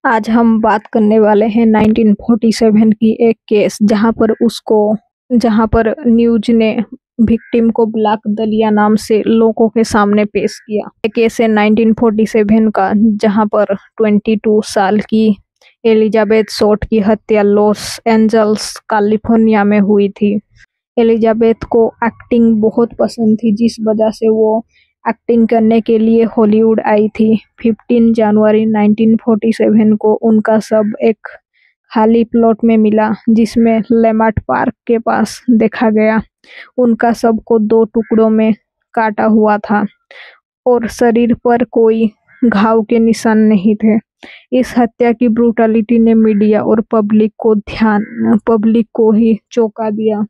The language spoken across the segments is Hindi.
आज हम बात करने वाले हैं 1947 की एक केस जहां पर न्यूज ने विक्टिम को ब्लैक दलिया नाम से लोगों के सामने पेश किया। ये केस है 1947 का, जहां पर 22 साल की एलिजाबेथ शॉर्ट की हत्या लॉस एंजल्स कैलिफोर्निया में हुई थी। एलिजाबेथ को एक्टिंग बहुत पसंद थी, जिस वजह से वो एक्टिंग करने के लिए हॉलीवुड आई थी। 15 जनवरी 1947 को उनका शव एक खाली प्लॉट में मिला, जिसमें लेमार्ट पार्क के पास देखा गया। उनका शव को 2 टुकड़ों में काटा हुआ था और शरीर पर कोई घाव के निशान नहीं थे। इस हत्या की ब्रूटलिटी ने मीडिया और पब्लिक को ही चौंका दिया।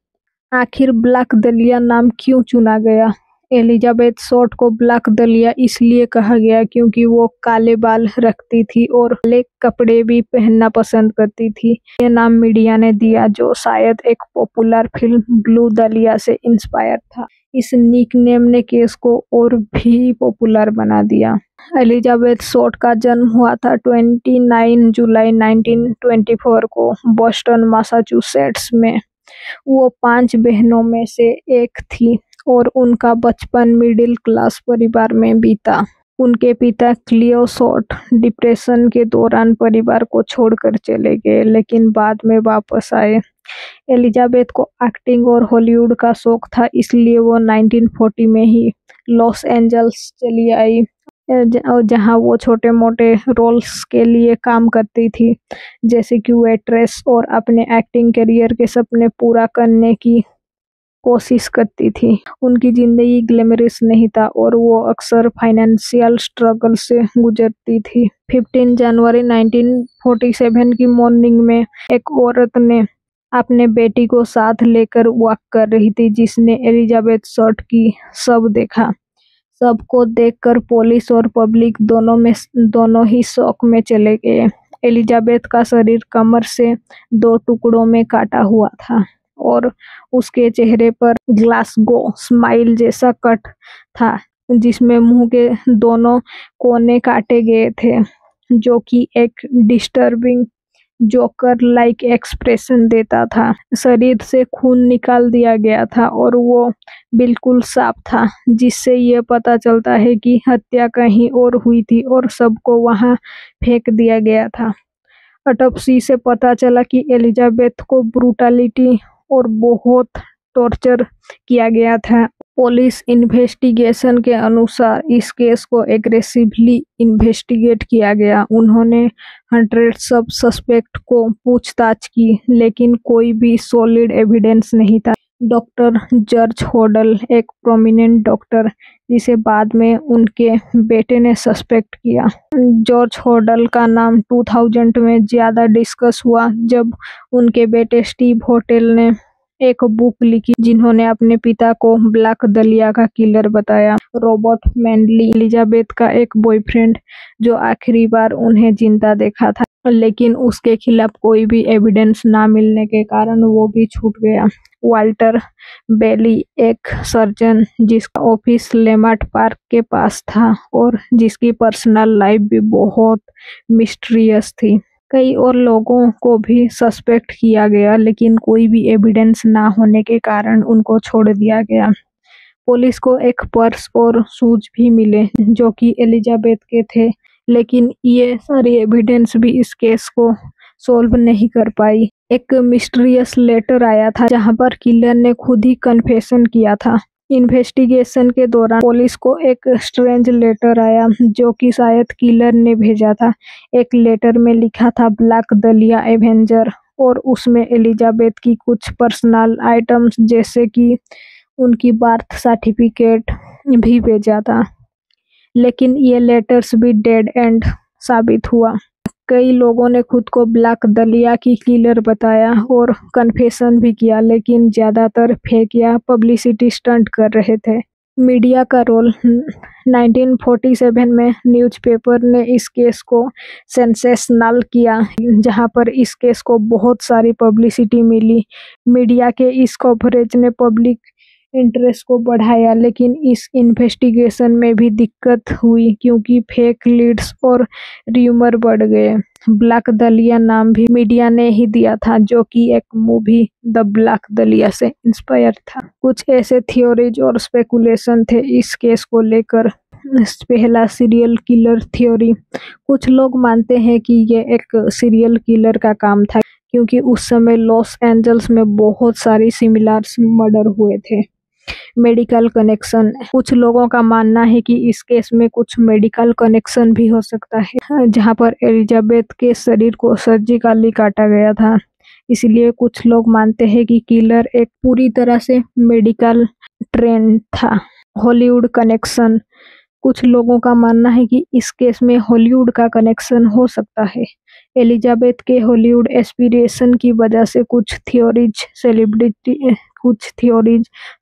आखिर ब्लैक दलिया नाम क्यों चुना गया? एलिजाबेथ शॉर्ट को ब्लैक दलिया इसलिए कहा गया क्योंकि वो काले बाल रखती थी और काले कपड़े भी पहनना पसंद करती थी। ये नाम मीडिया ने दिया, जो शायद एक पॉपुलर फिल्म ब्लू दलिया से इंस्पायर था। इस निकनेम ने केस को और भी पॉपुलर बना दिया। एलिजाबेथ शॉर्ट का जन्म हुआ था 29 जुलाई 1924 को बोस्टन, मैसाचुसेट्स में। वो 5 बहनों में से एक थी और उनका बचपन मिडिल क्लास परिवार में बीता। उनके पिता क्लियो शॉर्ट डिप्रेशन के दौरान परिवार को छोड़कर चले गए, लेकिन बाद में वापस आए। एलिजाबेथ को एक्टिंग और हॉलीवुड का शौक था, इसलिए वो 1940 में ही लॉस एंजल्स चली आई, जहां वो छोटे मोटे रोल्स के लिए काम करती थी, जैसे कि वेट्रेस, और अपने एक्टिंग करियर के सपने पूरा करने की कोशिश करती थी। उनकी जिंदगी ग्लैमरस नहीं था और वो अक्सर फाइनेंशियल स्ट्रगल से गुजरती थी। 15 जनवरी 1947 की मॉर्निंग में एक औरत ने अपने बेटी को साथ लेकर वॉक कर रही थी, जिसने एलिजाबेथ शॉर्ट की शव देखा। शव को देखकर पुलिस और पब्लिक दोनों ही शॉक में चले गए। एलिजाबेथ का शरीर कमर से 2 टुकड़ों में काटा हुआ था और उसके चेहरे पर ग्लासगो स्माइल जैसा कट था, जिसमें मुंह के दोनों कोने काटे गए थे, जो कि एक डिस्टर्बिंग जोकर लाइक एक्सप्रेशन देता था। शरीर से खून निकाल दिया गया था और वो बिल्कुल साफ था, जिससे ये पता चलता है कि हत्या कहीं और हुई थी और सबको वहां फेंक दिया गया था। ऑटोप्सी से पता चला कि एलिजाबेथ को ब्रूटलिटी और बहुत टॉर्चर किया गया था। पुलिस इन्वेस्टिगेशन के अनुसार इस केस को एग्रेसिवली इन्वेस्टिगेट किया गया। उन्होंने 100 सब सस्पेक्ट को पूछताछ की, लेकिन कोई भी सॉलिड एविडेंस नहीं था। डॉक्टर जॉर्ज होडल, एक प्रोमिनेंट डॉक्टर जिसे बाद में उनके बेटे ने सस्पेक्ट किया। जॉर्ज होडल का नाम 2000 में ज्यादा डिस्कस हुआ जब उनके बेटे स्टीव होडल ने एक बुक लिखी, जिन्होंने अपने पिता को ब्लैक दलिया का किलर बताया। रॉबर्ट मैनली, एलिजाबेथ का एक बॉयफ्रेंड, जो आखिरी बार उन्हें जिंदा देखा था, लेकिन उसके खिलाफ कोई भी एविडेंस ना मिलने के कारण वो भी छूट गया। वाल्टर बेली, एक सर्जन जिसका ऑफिस लेमार्ट पार्क के पास था और जिसकी पर्सनल लाइफ भी बहुत मिस्टीरियस थी। कई और लोगों को भी सस्पेक्ट किया गया, लेकिन कोई भी एविडेंस ना होने के कारण उनको छोड़ दिया गया। पुलिस को एक पर्स और शूज भी मिले, जो कि एलिजाबेथ के थे, लेकिन ये सारी एविडेंस भी इस केस को सॉल्व नहीं कर पाई। एक मिस्टीरियस लेटर आया था, जहां पर किलर ने खुद ही कन्फेशन किया था। इन्वेस्टिगेशन के दौरान पुलिस को एक स्ट्रेंज लेटर आया, जो कि शायद किलर ने भेजा था। एक लेटर में लिखा था ब्लैक दलिया एवेंजर, और उसमें एलिजाबेथ की कुछ पर्सनल आइटम्स, जैसे कि उनकी बर्थ सर्टिफिकेट भी भेजा था, लेकिन ये लेटर्स भी डेड एंड साबित हुआ। कई लोगों ने खुद को ब्लैक दलिया की किलर बताया और कन्फेशन भी किया, लेकिन ज्यादातर फेक या पब्लिसिटी स्टंट कर रहे थे। मीडिया का रोल 1947 में न्यूज़पेपर ने इस केस को सेंसेशनल किया, जहां पर इस केस को बहुत सारी पब्लिसिटी मिली। मीडिया के इस कवरेज ने पब्लिक इंटरेस्ट को बढ़ाया, लेकिन इस इन्वेस्टिगेशन में भी दिक्कत हुई क्योंकि फेक लीड्स और र्यूमर बढ़ गए। ब्लैक दलिया नाम भी मीडिया ने ही दिया था, जो कि एक मूवी द ब्लैक दलिया से इंस्पायर था। कुछ ऐसे थ्योरीज और स्पेकुलेशन थे इस केस को लेकर। पहला, सीरियल किलर थ्योरी। कुछ लोग मानते हैं कि ये एक सीरियल किलर का काम था क्योंकि उस समय लॉस एंजल्स में बहुत सारी सिमिलर मर्डर हुए थे। Medical connection. कुछ लोगों का मानना है कि इस केस में कुछ मेडिकल कनेक्शन भी हो सकता है, जहां पर एलिजाबेथ के शरीर को सर्जिकली काटा गया था। इसलिए कुछ लोग मानते हैं कि किलर एक पूरी तरह से मेडिकल ट्रेंड था। Hollywood connection. कुछ लोगों का मानना है कि इस केस में हॉलीवुड का कनेक्शन हो सकता है। एलिजाबेथ के हॉलीवुड एस्पिरेशन की वजह से कुछ थ्योरीज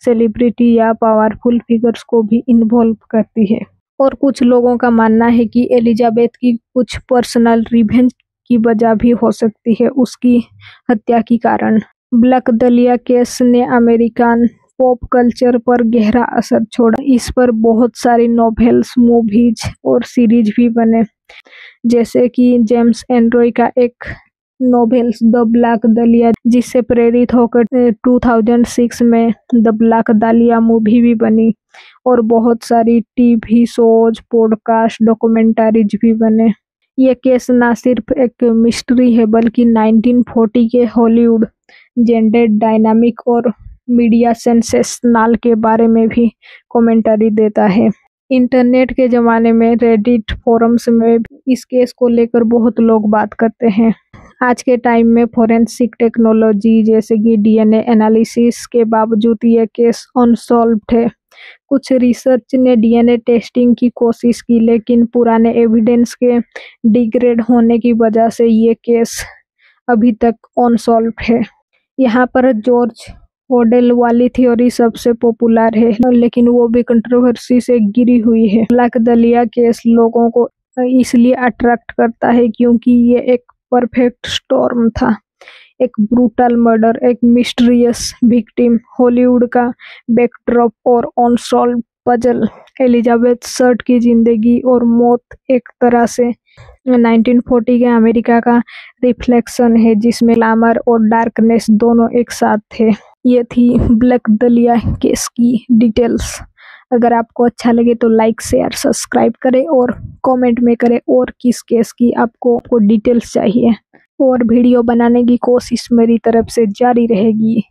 सेलिब्रिटी या पावरफुल फिगर्स को भी इन्वॉल्व करती है। और कुछ लोगों का मानना है कि एलिजाबेथ की कुछ पर्सनल रिवेंज की वजह भी हो सकती है उसकी हत्या के कारण। ब्लैक दलिया केस ने अमेरिकन पॉप कल्चर पर गहरा असर छोड़ा। इस पर बहुत सारी नॉवेल्स, मूवीज और सीरीज भी बने, जैसे कि जेम्स एंड्रॉय का एक नॉवेल्स द ब्लैक दलिया, जिससे प्रेरित होकर 2006 में द ब्लैक दलिया मूवी भी बनी। और बहुत सारी टीवी शोज, पॉडकास्ट, डॉक्यूमेंटरीज भी बने। ये केस ना सिर्फ एक मिस्ट्री है बल्कि 1940 के हॉलीवुड जेंडर डायनामिक और मीडिया सेंसेशनल के बारे में भी कमेंटरी देता है। इंटरनेट के ज़माने में रेडिट फोरम्स में इस केस को लेकर बहुत लोग बात करते हैं। आज के टाइम में फोरेंसिक टेक्नोलॉजी जैसे कि डीएनए एनालिसिस के बावजूद ये केस अनसॉल्व्ड है। कुछ रिसर्च ने डीएनए टेस्टिंग की कोशिश की, लेकिन पुराने एविडेंस के डिग्रेड होने की वजह से ये केस अभी तक अनसॉल्व्ड है। यहाँ पर जॉर्ज ओडेल वाली थ्योरी सबसे पॉपुलर है, लेकिन वो भी कंट्रोवर्सी से घिरी हुई है। ब्लैक दलिया केस लोगों को इसलिए अट्रैक्ट करता है क्योंकि ये एक परफेक्ट स्टॉर्म था। एक ब्रूटल मर्डर, एक मिस्टीरियस विक्टिम, हॉलीवुड का बैकड्रॉप और अनसॉल्व्ड पजल। एलिजाबेथ शर्ट की जिंदगी और मौत एक तरह से 1940 के अमेरिका का रिफ्लेक्शन है, जिसमें ग्लैमर और डार्कनेस दोनों एक साथ थे। ये थी ब्लैक दलिया केस की डिटेल्स। अगर आपको अच्छा लगे तो लाइक, शेयर, सब्सक्राइब करें और कमेंट में करें और किस केस की आपको डिटेल्स चाहिए। और वीडियो बनाने की कोशिश मेरी तरफ से जारी रहेगी।